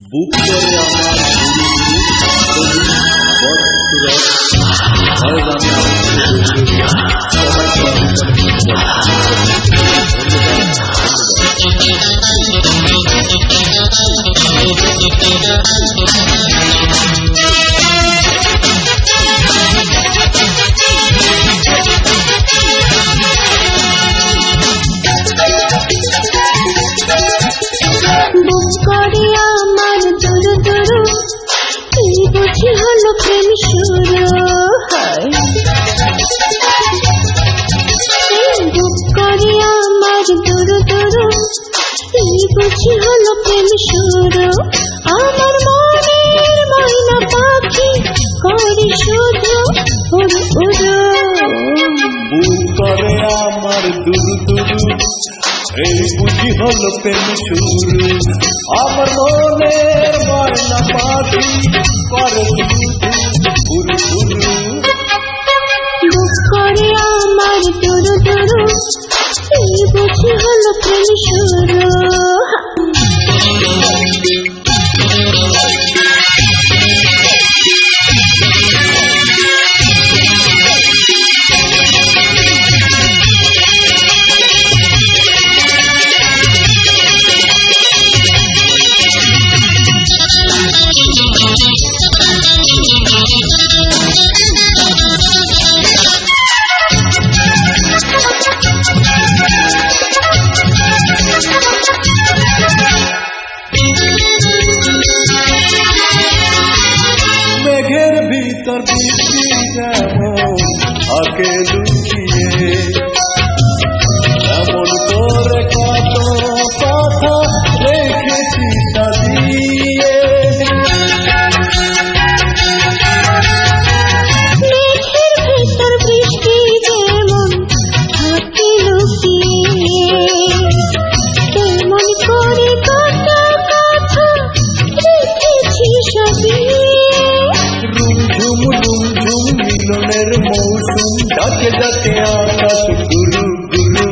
বুক করে আমার বুঝি হলো প্রেম শুরু বুক করে আমার দুরু দুরু এই বুঝি হলো প্রেম শুরু আমার মনের ময়না পাখি করে শুধু উড়ু উড়ু বুক করে আমার দুরু দুরু এই বুঝি হলো প্রেম শুরু আমার মনের ময়না পাখি করে শুধু উড়ু উড়ু বুক করে আমার দুরু দুরু এই বুঝি হলো প্রেম শুরু মেঘের ভিতর বৃষ্টি যেমন থাকে লুকিয়ে এমন করে কত কথা রেখেছি সাজিয়ে মেঘের ভিতর বৃষ্টি যেমন থাকে লুকিয়ে তেমন করে কত কথা রেখেছি সাজিয়ে ঝুম মিলনের মৌসুম ডাকে ডাকে আকাশ গুরু গুরু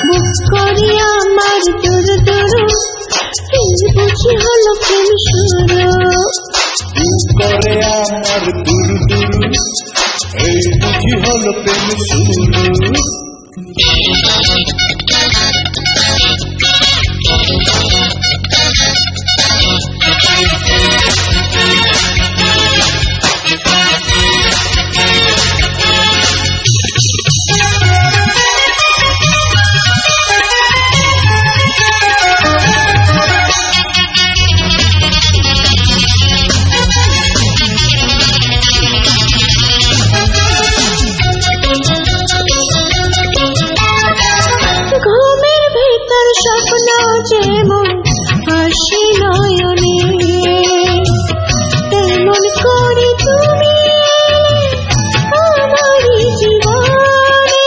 বুক করে আমার দুরু দুরু এই বুঝি হলো প্রেম শুরু বুক করে আমার দুরু দুরু এই বুঝি হলো প্রেম শুরু ঘুমের ভিতর স্বপ্ন যেমন হাসি নয়নে তেমন করে তুমি আমারই জীবনে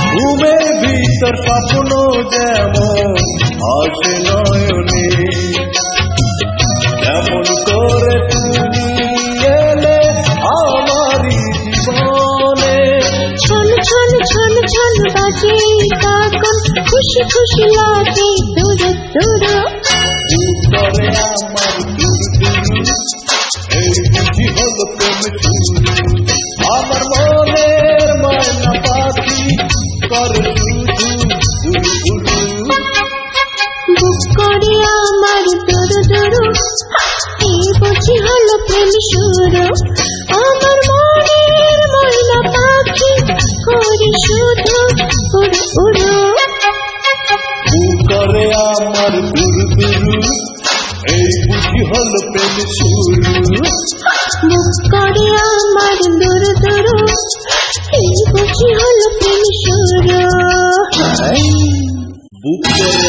ঘুমের ভিতর স্বপ্ন যেমন আসে নয়নে তেমন করে তুমি এলে আমারই জীবনে ছল ছল ছল ছল বাজে তখন খুশি খুশি লাগে দুরু দুরু বুক করে আমার দুরু দুরু এই বুঝি হলো প্রেম শুরু আমার মনের ময়না পাখি করে শুধু উড়ু উড়ু বুক করে আমার দুরু দুরু এই বুঝি হলো প্রেম শুরু আমার মনের ময়না পাখি করে শুধু উড়ু উড়ু বুক করে আমার দুরু দুরু এই বুঝি হলো প্রেম শুরু বুক করে আমার দুরু দুরু এই বুঝি হলো প্রেম শুরু বুক করে